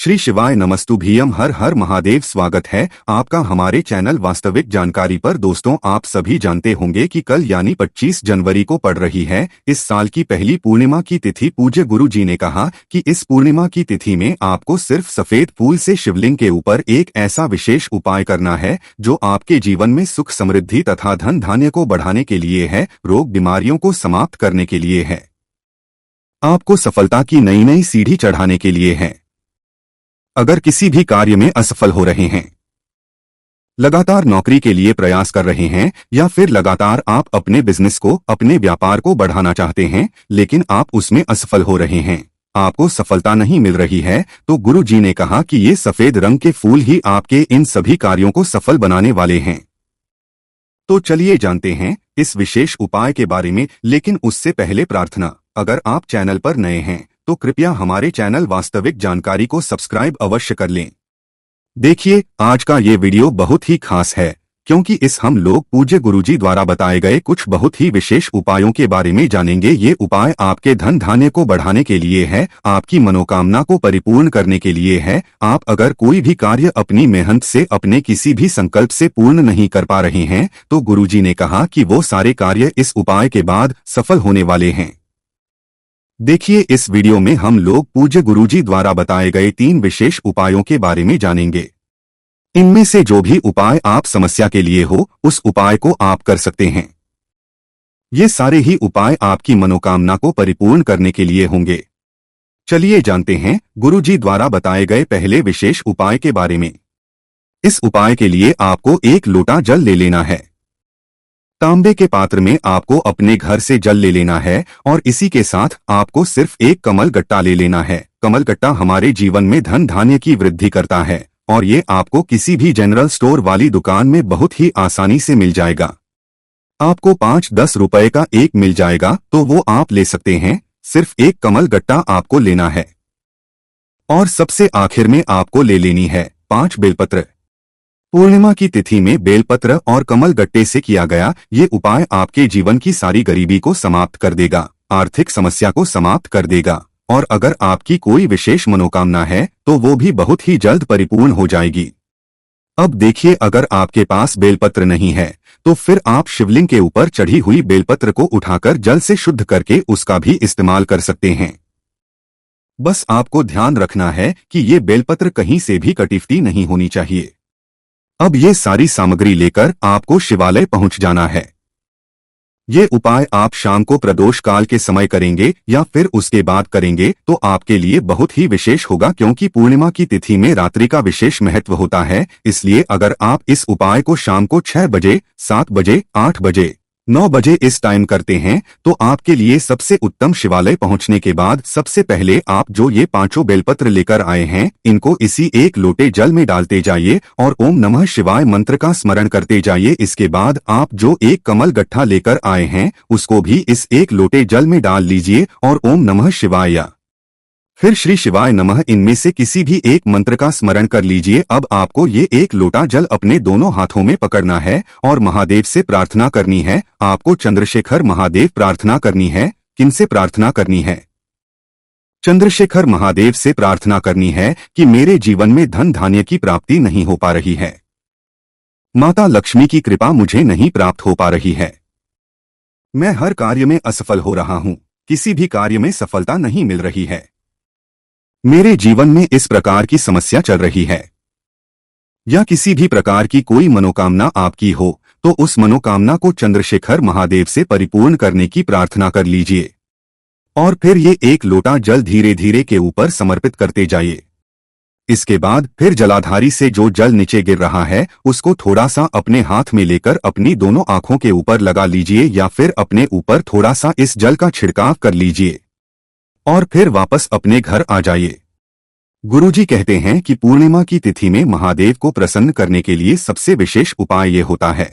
श्री शिवाय नमस्तुभ्यम। हर हर महादेव। स्वागत है आपका हमारे चैनल वास्तविक जानकारी पर। दोस्तों, आप सभी जानते होंगे कि कल यानी 25 जनवरी को पड़ रही है इस साल की पहली पूर्णिमा की तिथि। पूज्य गुरु जी ने कहा कि इस पूर्णिमा की तिथि में आपको सिर्फ सफेद फूल से शिवलिंग के ऊपर एक ऐसा विशेष उपाय करना है जो आपके जीवन में सुख समृद्धि तथा धन धान्य को बढ़ाने के लिए है, रोग बीमारियों को समाप्त करने के लिए है, आपको सफलता की नई नई सीढ़ी चढ़ाने के लिए है। अगर किसी भी कार्य में असफल हो रहे हैं, लगातार नौकरी के लिए प्रयास कर रहे हैं, या फिर लगातार आप अपने बिजनेस को, अपने व्यापार को बढ़ाना चाहते हैं लेकिन आप उसमें असफल हो रहे हैं, आपको सफलता नहीं मिल रही है, तो गुरु जी ने कहा कि ये सफेद रंग के फूल ही आपके इन सभी कार्यों को सफल बनाने वाले हैं। तो चलिए जानते हैं इस विशेष उपाय के बारे में। लेकिन उससे पहले प्रार्थना, अगर आप चैनल पर नए हैं तो कृपया हमारे चैनल वास्तविक जानकारी को सब्सक्राइब अवश्य कर लें। देखिए, आज का ये वीडियो बहुत ही खास है क्योंकि इस हम लोग पूज्य गुरुजी द्वारा बताए गए कुछ बहुत ही विशेष उपायों के बारे में जानेंगे। ये उपाय आपके धन धान्य को बढ़ाने के लिए है, आपकी मनोकामना को परिपूर्ण करने के लिए है। आप अगर कोई भी कार्य अपनी मेहनत से, अपने किसी भी संकल्प से पूर्ण नहीं कर पा रहे हैं तो गुरुजी ने कहा कि वो सारे कार्य इस उपाय के बाद सफल होने वाले हैं। देखिए, इस वीडियो में हम लोग पूज्य गुरुजी द्वारा बताए गए 3 विशेष उपायों के बारे में जानेंगे। इनमें से जो भी उपाय आप समस्या के लिए हो, उस उपाय को आप कर सकते हैं। ये सारे ही उपाय आपकी मनोकामना को परिपूर्ण करने के लिए होंगे। चलिए जानते हैं गुरुजी द्वारा बताए गए पहले विशेष उपाय के बारे में। इस उपाय के लिए आपको 1 लोटा जल ले लेना है। तांबे के पात्र में आपको अपने घर से जल ले लेना है और इसी के साथ आपको सिर्फ 1 कमल गट्टा ले लेना है। कमल गट्टा हमारे जीवन में धन धान्य की वृद्धि करता है और ये आपको किसी भी जनरल स्टोर वाली दुकान में बहुत ही आसानी से मिल जाएगा। आपको 5-10 रुपए का एक मिल जाएगा तो वो आप ले सकते हैं। सिर्फ 1 कमल गट्टा आपको लेना है और सबसे आखिर में आपको ले लेनी है 5 बेलपत्र। पूर्णिमा की तिथि में बेलपत्र और कमल गट्टे से किया गया ये उपाय आपके जीवन की सारी गरीबी को समाप्त कर देगा, आर्थिक समस्या को समाप्त कर देगा और अगर आपकी कोई विशेष मनोकामना है तो वो भी बहुत ही जल्द परिपूर्ण हो जाएगी। अब देखिए, अगर आपके पास बेलपत्र नहीं है तो फिर आप शिवलिंग के ऊपर चढ़ी हुई बेलपत्र को उठाकर जल से शुद्ध करके उसका भी इस्तेमाल कर सकते हैं। बस आपको ध्यान रखना है कि ये बेलपत्र कहीं से भी कटी-फटी नहीं होनी चाहिए। अब ये सारी सामग्री लेकर आपको शिवालय पहुंच जाना है। ये उपाय आप शाम को प्रदोष काल के समय करेंगे या फिर उसके बाद करेंगे तो आपके लिए बहुत ही विशेष होगा क्योंकि पूर्णिमा की तिथि में रात्रि का विशेष महत्व होता है। इसलिए अगर आप इस उपाय को शाम को 6 बजे, 7 बजे, 8 बजे, 9 बजे इस टाइम करते हैं तो आपके लिए सबसे उत्तम। शिवालय पहुंचने के बाद सबसे पहले आप जो ये 5 बेलपत्र लेकर आए हैं इनको इसी 1 लोटे जल में डालते जाइए और ओम नमः शिवाय मंत्र का स्मरण करते जाइए। इसके बाद आप जो 1 कमल गट्ठा लेकर आए हैं उसको भी इस 1 लोटे जल में डाल लीजिए और ओम नमः शिवाय या फिर श्री शिवाय नमः इनमें से किसी भी एक मंत्र का स्मरण कर लीजिए। अब आपको ये 1 लोटा जल अपने दोनों हाथों में पकड़ना है और महादेव से प्रार्थना करनी है। आपको चंद्रशेखर महादेव प्रार्थना करनी है। किनसे प्रार्थना करनी है? चंद्रशेखर महादेव से प्रार्थना करनी है कि मेरे जीवन में धन धान्य की प्राप्ति नहीं हो पा रही है, माता लक्ष्मी की कृपा मुझे नहीं प्राप्त हो पा रही है, मैं हर कार्य में असफल हो रहा हूँ, किसी भी कार्य में सफलता नहीं मिल रही है, मेरे जीवन में इस प्रकार की समस्या चल रही है, या किसी भी प्रकार की कोई मनोकामना आपकी हो तो उस मनोकामना को चंद्रशेखर महादेव से परिपूर्ण करने की प्रार्थना कर लीजिए और फिर ये 1 लोटा जल धीरे धीरे के ऊपर समर्पित करते जाइए। इसके बाद फिर जलाधारी से जो जल नीचे गिर रहा है उसको थोड़ा सा अपने हाथ में लेकर अपनी दोनों आंखों के ऊपर लगा लीजिए या फिर अपने ऊपर थोड़ा सा इस जल का छिड़काव कर लीजिए और फिर वापस अपने घर आ जाइए। गुरुजी कहते हैं कि पूर्णिमा की तिथि में महादेव को प्रसन्न करने के लिए सबसे विशेष उपाय ये होता है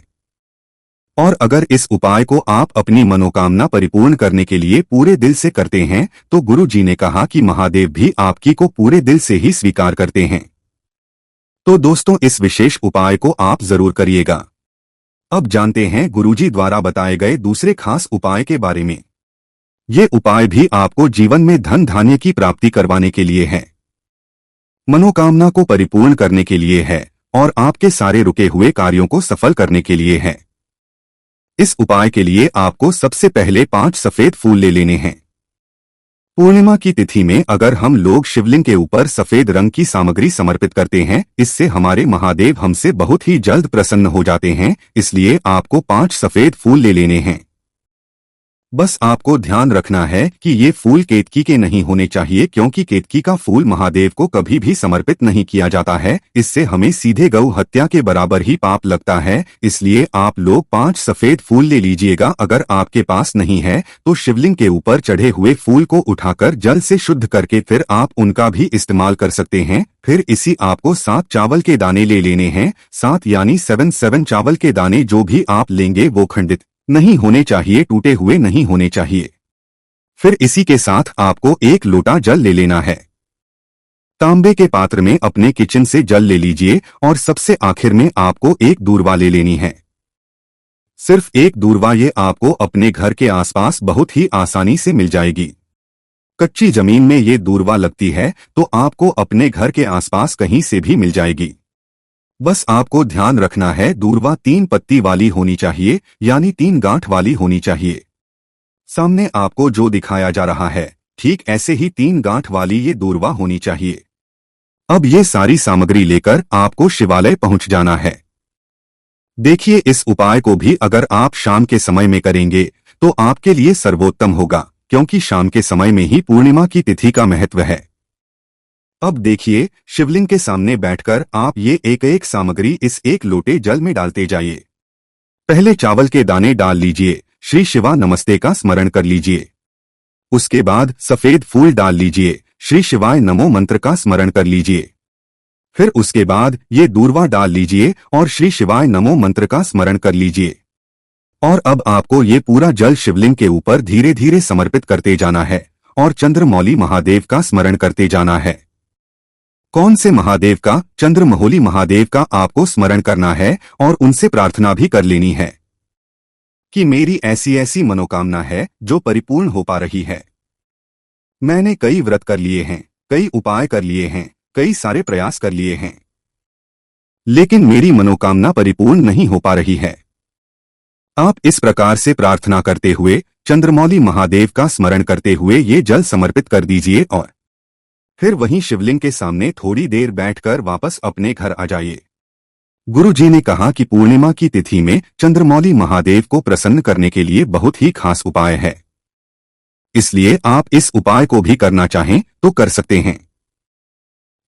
और अगर इस उपाय को आप अपनी मनोकामना परिपूर्ण करने के लिए पूरे दिल से करते हैं तो गुरुजी ने कहा कि महादेव भी आपकी को पूरे दिल से ही स्वीकार करते हैं। तो दोस्तों, इस विशेष उपाय को आप जरूर करिएगा। अब जानते हैं गुरुजी द्वारा बताए गए दूसरे खास उपाय के बारे में। ये उपाय भी आपको जीवन में धन धान्य की प्राप्ति करवाने के लिए है। मनोकामना को परिपूर्ण करने के लिए है और आपके सारे रुके हुए कार्यों को सफल करने के लिए है। इस उपाय के लिए आपको सबसे पहले 5 सफेद फूल ले लेने हैं। पूर्णिमा की तिथि में अगर हम लोग शिवलिंग के ऊपर सफेद रंग की सामग्री समर्पित करते हैं, इससे हमारे महादेव हमसे बहुत ही जल्द प्रसन्न हो जाते हैं। इसलिए आपको 5 सफेद फूल ले लेने हैं। बस आपको ध्यान रखना है कि ये फूल केतकी के नहीं होने चाहिए, क्योंकि केतकी का फूल महादेव को कभी भी समर्पित नहीं किया जाता है। इससे हमें सीधे गौ हत्या के बराबर ही पाप लगता है। इसलिए आप लोग 5 सफेद फूल ले लीजिएगा। अगर आपके पास नहीं है तो शिवलिंग के ऊपर चढ़े हुए फूल को उठाकर जल से शुद्ध करके फिर आप उनका भी इस्तेमाल कर सकते हैं। फिर इसी आपको 7 चावल के दाने ले लेने हैं। 7 यानी 7 चावल के दाने जो भी आप लेंगे वो खंडित नहीं होने चाहिए, टूटे हुए नहीं होने चाहिए। फिर इसी के साथ आपको 1 लोटा जल ले लेना है। तांबे के पात्र में अपने किचन से जल ले लीजिए और सबसे आखिर में आपको 1 दूर्वा ले लेनी है। सिर्फ 1 दूर्वा, ये आपको अपने घर के आसपास बहुत ही आसानी से मिल जाएगी। कच्ची जमीन में ये दूर्वा लगती है तो आपको अपने घर के आसपास कहीं से भी मिल जाएगी। बस आपको ध्यान रखना है, दूर्वा 3 पत्ती वाली होनी चाहिए, यानी 3 गांठ वाली होनी चाहिए। सामने आपको जो दिखाया जा रहा है ठीक ऐसे ही 3 गांठ वाली ये दूर्वा होनी चाहिए। अब ये सारी सामग्री लेकर आपको शिवालय पहुंच जाना है। देखिए, इस उपाय को भी अगर आप शाम के समय में करेंगे तो आपके लिए सर्वोत्तम होगा, क्योंकि शाम के समय में ही पूर्णिमा की तिथि का महत्व है। अब देखिए, शिवलिंग के सामने बैठकर आप ये एक एक सामग्री इस 1 लोटे जल में डालते जाइए। पहले चावल के दाने डाल लीजिए, श्री शिवा नमस्ते का स्मरण कर लीजिए। उसके बाद सफेद फूल डाल लीजिए, श्री शिवाय नमो मंत्र का स्मरण कर लीजिए। फिर उसके बाद ये दूर्वा डाल लीजिए और श्री शिवाय नमो मंत्र का स्मरण कर लीजिए। और अब आपको ये पूरा जल शिवलिंग के ऊपर धीरे धीरे समर्पित करते जाना है और चंद्रमौली महादेव का स्मरण करते जाना है। कौन से महादेव का? चंद्रमौली महादेव का आपको स्मरण करना है और उनसे प्रार्थना भी कर लेनी है कि मेरी ऐसी ऐसी मनोकामना है जो परिपूर्ण हो पा रही है। मैंने कई व्रत कर लिए हैं, कई उपाय कर लिए हैं, कई सारे प्रयास कर लिए हैं, लेकिन मेरी मनोकामना परिपूर्ण नहीं हो पा रही है। आप इस प्रकार से प्रार्थना करते हुए चंद्रमौली महादेव का स्मरण करते हुए ये जल समर्पित कर दीजिए और फिर वहीं शिवलिंग के सामने थोड़ी देर बैठकर वापस अपने घर आ जाइए। गुरुजी ने कहा कि पूर्णिमा की तिथि में चंद्रमौली महादेव को प्रसन्न करने के लिए बहुत ही खास उपाय है, इसलिए आप इस उपाय को भी करना चाहें तो कर सकते हैं।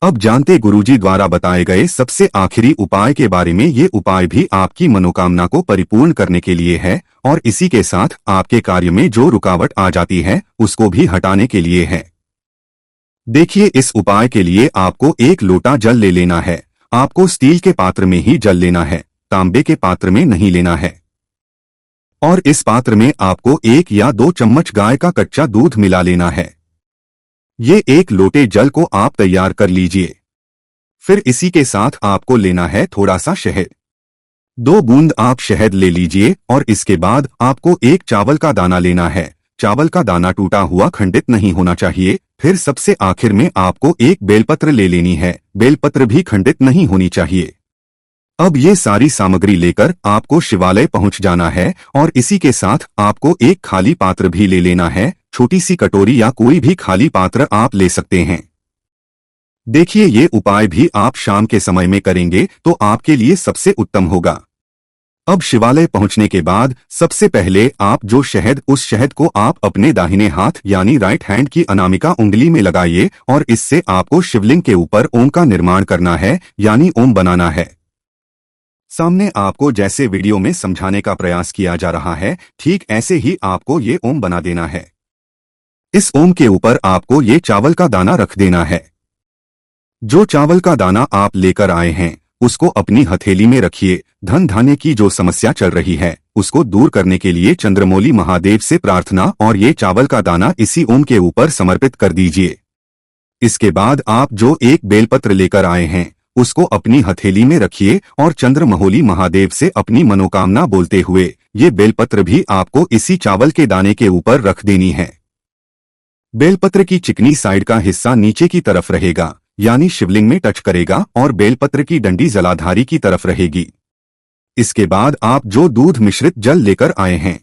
अब जानते गुरुजी द्वारा बताए गए सबसे आखिरी उपाय के बारे में। ये उपाय भी आपकी मनोकामना को परिपूर्ण करने के लिए है और इसी के साथ आपके कार्य में जो रुकावट आ जाती है उसको भी हटाने के लिए है। देखिए, इस उपाय के लिए आपको 1 लोटा जल ले लेना है। आपको स्टील के पात्र में ही जल लेना है, तांबे के पात्र में नहीं लेना है। और इस पात्र में आपको 1 या 2 चम्मच गाय का कच्चा दूध मिला लेना है। ये 1 लोटे जल को आप तैयार कर लीजिए। फिर इसी के साथ आपको लेना है थोड़ा सा शहद। 2 बूंद आप शहद ले लीजिए और इसके बाद आपको 1 चावल का दाना लेना है। चावल का दाना टूटा हुआ खंडित नहीं होना चाहिए। फिर सबसे आखिर में आपको 1 बेलपत्र ले लेनी है। बेलपत्र भी खंडित नहीं होनी चाहिए। अब ये सारी सामग्री लेकर आपको शिवालय पहुंच जाना है और इसी के साथ आपको 1 खाली पात्र भी ले लेना है। छोटी सी कटोरी या कोई भी खाली पात्र आप ले सकते हैं। देखिए, ये उपाय भी आप शाम के समय में करेंगे तो आपके लिए सबसे उत्तम होगा। अब शिवालय पहुंचने के बाद सबसे पहले आप जो शहद, उस शहद को आप अपने दाहिने हाथ यानी राइट हैंड की अनामिका उंगली में लगाइए और इससे आपको शिवलिंग के ऊपर ओम का निर्माण करना है, यानी ओम बनाना है। सामने आपको जैसे वीडियो में समझाने का प्रयास किया जा रहा है, ठीक ऐसे ही आपको ये ओम बना देना है। इस ओम के ऊपर आपको ये चावल का दाना रख देना है। जो चावल का दाना आप लेकर आए हैं उसको अपनी हथेली में रखिए। धन धान्य की जो समस्या चल रही है उसको दूर करने के लिए चंद्रमौली महादेव से प्रार्थना और ये चावल का दाना इसी ओम के ऊपर समर्पित कर दीजिए। इसके बाद आप जो 1 बेलपत्र लेकर आए हैं उसको अपनी हथेली में रखिए और चंद्रमौली महादेव से अपनी मनोकामना बोलते हुए ये बेलपत्र भी आपको इसी चावल के दाने के ऊपर रख देनी है। बेलपत्र की चिकनी साइड का हिस्सा नीचे की तरफ रहेगा, यानी शिवलिंग में टच करेगा और बेलपत्र की डंडी जलाधारी की तरफ रहेगी। इसके बाद आप जो दूध मिश्रित जल लेकर आए हैं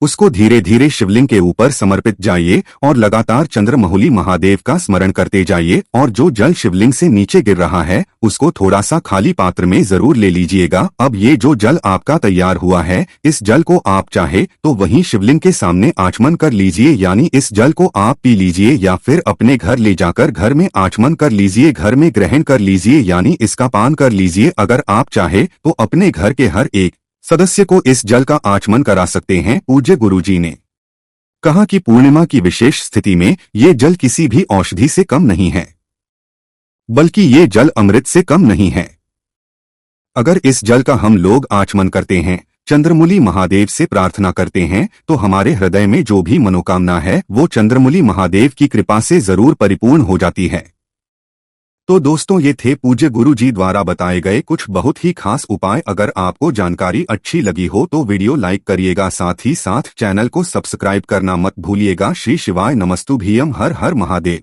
उसको धीरे धीरे शिवलिंग के ऊपर समर्पित जाइए और लगातार चंद्रमौली महादेव का स्मरण करते जाइए, और जो जल शिवलिंग से नीचे गिर रहा है उसको थोड़ा सा खाली पात्र में जरूर ले लीजिएगा। अब ये जो जल आपका तैयार हुआ है, इस जल को आप चाहे तो वहीं शिवलिंग के सामने आचमन कर लीजिए, यानी इस जल को आप पी लीजिए या फिर अपने घर ले जाकर घर में आचमन कर लीजिए, घर में ग्रहण कर लीजिए, यानी इसका पान कर लीजिए। अगर आप चाहे तो अपने घर के हर एक सदस्य को इस जल का आचमन करा सकते हैं। पूज्य गुरुजी ने कहा कि पूर्णिमा की विशेष स्थिति में ये जल किसी भी औषधि से कम नहीं है, बल्कि ये जल अमृत से कम नहीं है। अगर इस जल का हम लोग आचमन करते हैं, चंद्रमौली महादेव से प्रार्थना करते हैं, तो हमारे हृदय में जो भी मनोकामना है वो चंद्रमौली महादेव की कृपा से जरूर परिपूर्ण हो जाती है। तो दोस्तों, ये थे पूज्य गुरु जी द्वारा बताए गए कुछ बहुत ही खास उपाय। अगर आपको जानकारी अच्छी लगी हो तो वीडियो लाइक करिएगा, साथ ही साथ चैनल को सब्सक्राइब करना मत भूलिएगा। श्री शिवाय नमस्तुभ्यम। हर हर महादेव।